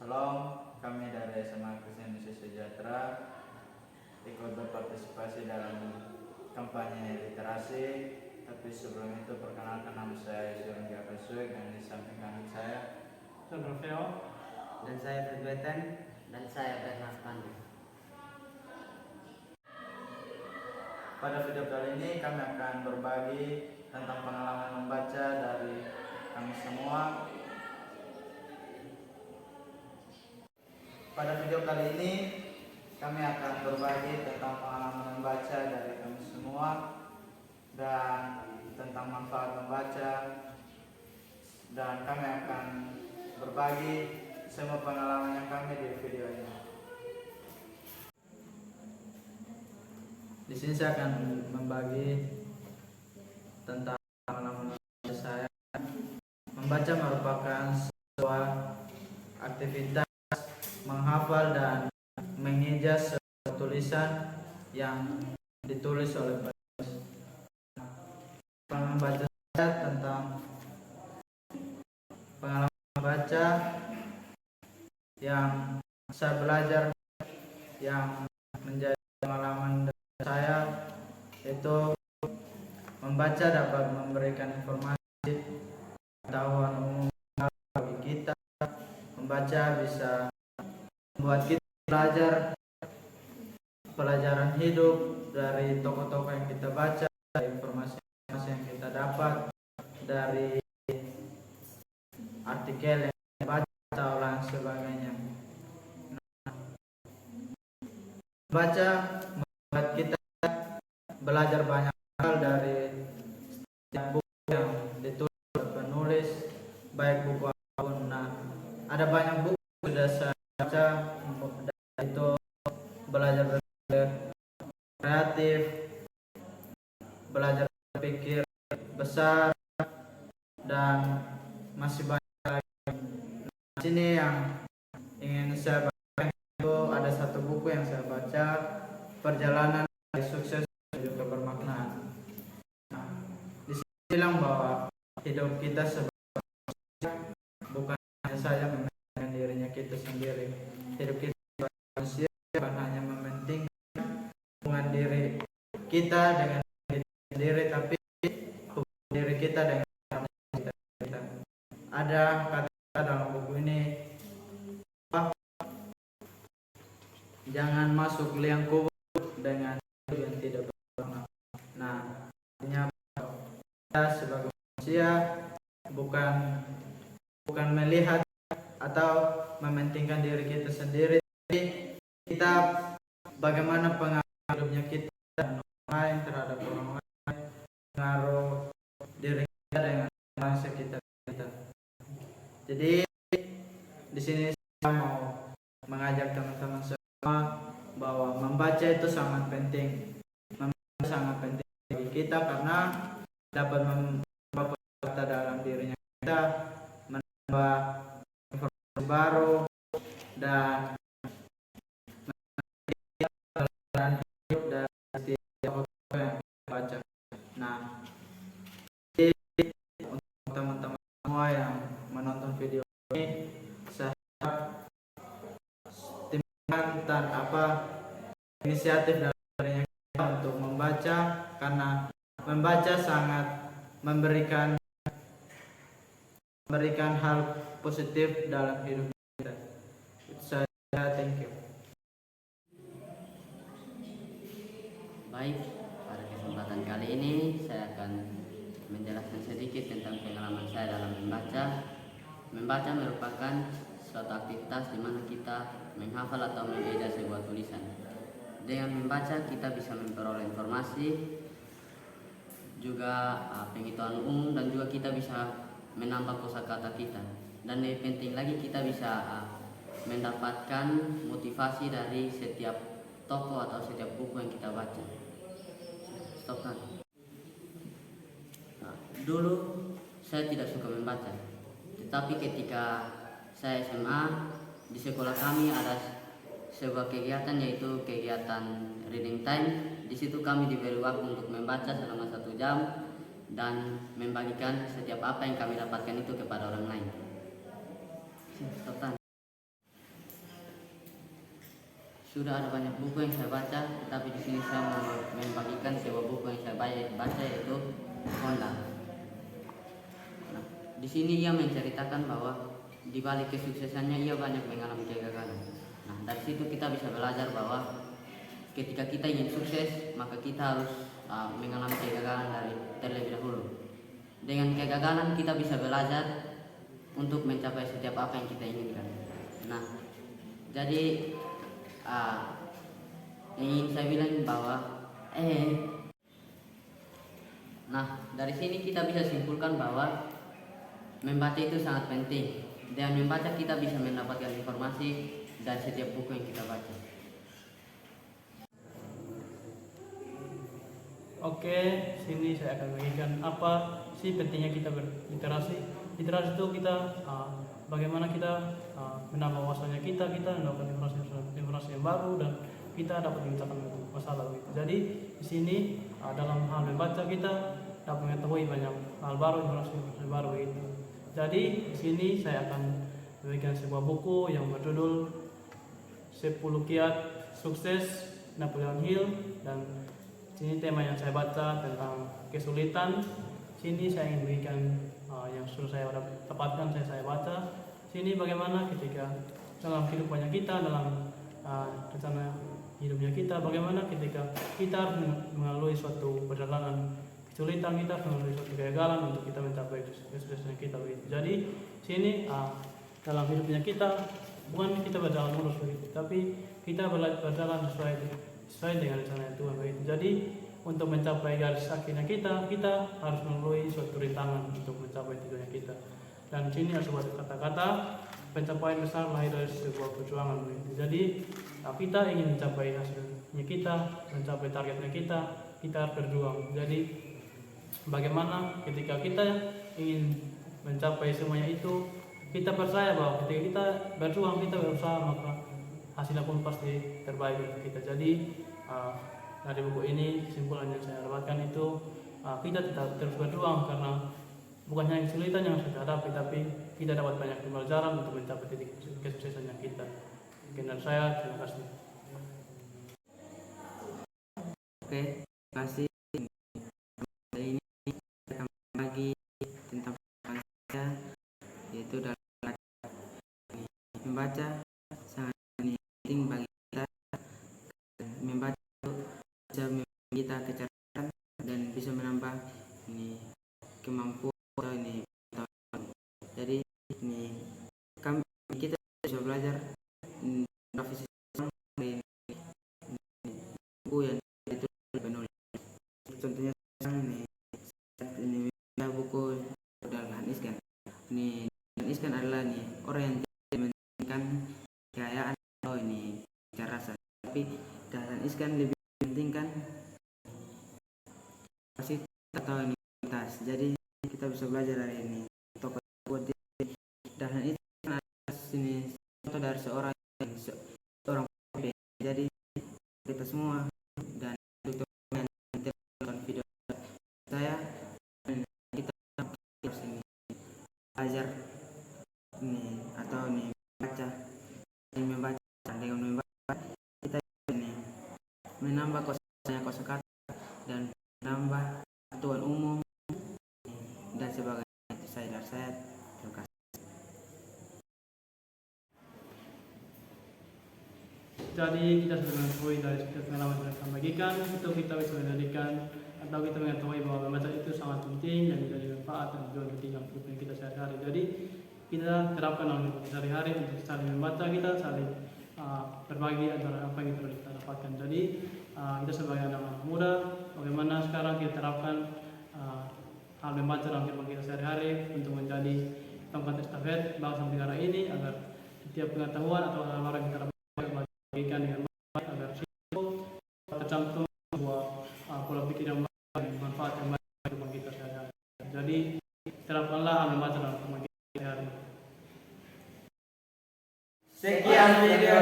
Shalom, kami dari SMA Kristen Indonesia Sejahtera ikut berpartisipasi dalam kampanye literasi. Tapi sebelum itu perkenalkan, nama saya Yusuf Giafesweg dan di samping kanan saya Sodrofeo, dan saya Fredwetan, dan saya Bernard Pandu. Pada video kali ini kami akan berbagi tentang pengalaman membaca dari kami semua. Pada video kali ini kami akan berbagi tentang pengalaman membaca dari kami semua dan tentang manfaat membaca, dan kami akan berbagi semua pengalaman yang kami di video ini. Di sini saya akan membagi tentang pengalaman membaca saya. Membaca merupakan sebuah aktivitas menghafal dan mengijaz sebuah tulisan yang ditulis oleh penulis. Membaca saya tentang pengalaman membaca yang saya belajar, yang menjadi pengalaman saya, itu membaca dapat memberikan informasi pengetahuan umum bagi kita. Membaca bisa membuat kita belajar pelajaran hidup dari tokoh-tokoh yang kita baca, dari informasi yang kita dapat dari artikel yang kita baca atau lain sebagainya. Membaca membuat kita belajar banyak hal dari setiap buku yang ditulis oleh penulis, baik buku apapun. Ada banyak buku sudah saya baca, dan itu belajar berpikir kreatif, belajar berpikir besar, dan masih banyak lagi. Di sini yang ingin saya baca itu ada satu buku yang saya baca, Perjalanan dari Sukses Menuju Kebermaknaan. Di sini bilang bahwa hidup kita sebagai manusia bukan hanya saja mementingkan dirinya kita sendiri. Hidup kita sebagai manusia bukan hanya mementingkan hubungan diri kita dengan diri sendiri, tapi hubungan diri kita dengan kita. Ada kata dalam buku ini, jangan masuk liang kubur dengan hidup yang tidak bermakna. Artinya kita sebagai manusia bukan melihat atau mementingkan diri kita sendiri, tapi kita bagaimana pengaruh hidupnya kita dan orang lain terhadap orang lain, pengaruh diri kita dengan orang sekitar kita. Jadi di sini saya mau mengajak teman-teman semua bahwa membaca itu sangat penting. Membaca sangat penting bagi kita karena dapat membawa fakta dalam dirinya kita, menambah informasi baru, dan pelajaran hidup dari setiap buku yang kita baca. Jadi untuk teman-teman semua yang menonton video ini, saya harap timbulan inisiatif dari kita untuk membaca, karena membaca sangat memberikan hal positif dalam hidup kita. Itu saja, thank you. Baik, pada kesempatan kali ini saya akan menjelaskan sedikit tentang pengalaman saya dalam membaca. Membaca merupakan suatu aktivitas di mana kita menghafal atau mengejaz sebuah tulisan. Dengan membaca kita bisa memperoleh informasi, juga pengetahuan umum, dan juga kita bisa menambah kosakata kita. Dan lebih penting lagi, kita bisa mendapatkan motivasi dari setiap tokoh atau setiap buku yang kita baca. Stopkan. Dulu saya tidak suka membaca, tetapi ketika saya SMA, di sekolah kami ada sebuah kegiatan, yaitu kegiatan reading time. Di situ kami diberi waktu untuk membaca selama 1 jam dan membagikan setiap apa yang kami dapatkan itu kepada orang lain. Stop. sudah ada banyak buku yang saya baca, tetapi di sini saya mau membagikan sebuah buku yang saya baca yaitu Honda. Nah, di sini ia menceritakan bahwa di balik kesuksesannya ia banyak mengalami kegagalan. Nah, dari situ kita bisa belajar bahwa ketika kita ingin sukses, maka kita harus mengalami kegagalan dari terlebih dahulu. Dengan kegagalan kita bisa belajar untuk mencapai setiap apa yang kita inginkan. Nah, jadi ingin saya bilang bahwa dari sini kita bisa simpulkan bahwa membaca itu sangat penting. Dengan membaca kita bisa mendapatkan informasi dari setiap buku yang kita baca. Oke, sini saya akan bagikan apa sih pentingnya kita berliterasi. Literasi itu kita bagaimana kita menambah wawasannya kita mendapat informasi yang baru dan kita dapat memecahkan masalah. Jadi di sini dalam hal membaca kita dapat mengetahui banyak hal baru, informasi baru itu. Jadi di sini saya akan memberikan sebuah buku yang berjudul 10 Kiat Sukses Napoleon Hill, dan sini tema yang saya baca tentang kesulitan. Sini saya ingin berikan yang sudah saya dapatkan, saya baca. Sini bagaimana ketika dalam kehidupannya kita, dalam rencana hidupnya kita, bagaimana ketika kita melalui suatu perjalanan kesulitan, kita melalui suatu kegagalan untuk kita mencapai kesuksesan kita. Jadi sini dalam hidupnya kita bukan kita berjalan mulus begitu, tapi kita berjalan sesuai dengan rencana Tuhan begitu. Jadi untuk mencapai garis akhirnya kita harus melalui suatu rintangan untuk mencapai tujuannya kita. Dan sini ada sebuah kata-kata, pencapaian besar lahir dari sebuah perjuangan begitu. Jadi kita ingin mencapai hasilnya kita, mencapai targetnya kita harus berjuang. Jadi bagaimana ketika kita ingin mencapai semuanya itu, kita percaya bahwa ketika kita berjuang, kita berusaha, maka hasilnya pun pasti terbaik untuk kita. Jadi dari buku ini kesimpulan yang saya dapatkan itu kita tetap terus berjuang, karena bukan hanya kesulitan yang kita hadapi, tapi kita dapat banyak pembelajaran untuk mencapai titik kesuksesan yang kita. Mungkin dari saya, terima kasih. Oke, terima kasih. Kali ini saya akan berbagi tentang saya, yaitu dalam membaca sangat penting bagi kita. Membaca bisa memberi kita kecerdasan dan bisa menambah kemampuan pengetahuan. Jadi kita bisa belajar profesi dari buku yang ditulis penulis. Contohnya ini buku Dahlan Iskan. Dahlan Iskan adalah orang yang tidak mementingkan kekayaan atau cerdasan, tapi Dahlan Iskan lebih mementingkan kapasitas atau integritas. Jadi kita bisa belajar dari ini. Tokoh Dahlan Iskan adalah contoh dari seorang pemimpin. Jadi kita semua dan untuk menonton video saya, kita harus belajar atau membaca. Dengan membaca kita menambah kosakata dan menambah pengetahuan umum dan sebagainya. Itu saya dari saya. Terima kasih. Jadi kita sudah mengetahui dari setiap pengalaman yang kita bagikan, itu kita bisa menjadikan atau kita mengetahui bahwa membaca itu sangat penting dan menjadi manfaat dan juga penting dalam kehidupan kita sehari-hari. Jadi kita terapkan dalam kehidupan sehari-hari untuk saling membaca, kita saling berbagi antara apa yang kita dapatkan. Jadi kita sebagai anak muda, bagaimana sekarang kita terapkan hal membaca dalam kehidupan kita sehari-hari untuk menjadi tongkat estafet bangsa negara ini, agar setiap pengetahuan atau hal baru yang kita dapatkan bagikan dengan baik, agar situ tercantum sebuah pola pikir yang baik dan manfaat yang baik dalam kehidupan kita sehari-hari. Jadi terapkanlah hal membaca dalam kehidupan kita sehari-hari. Sekian video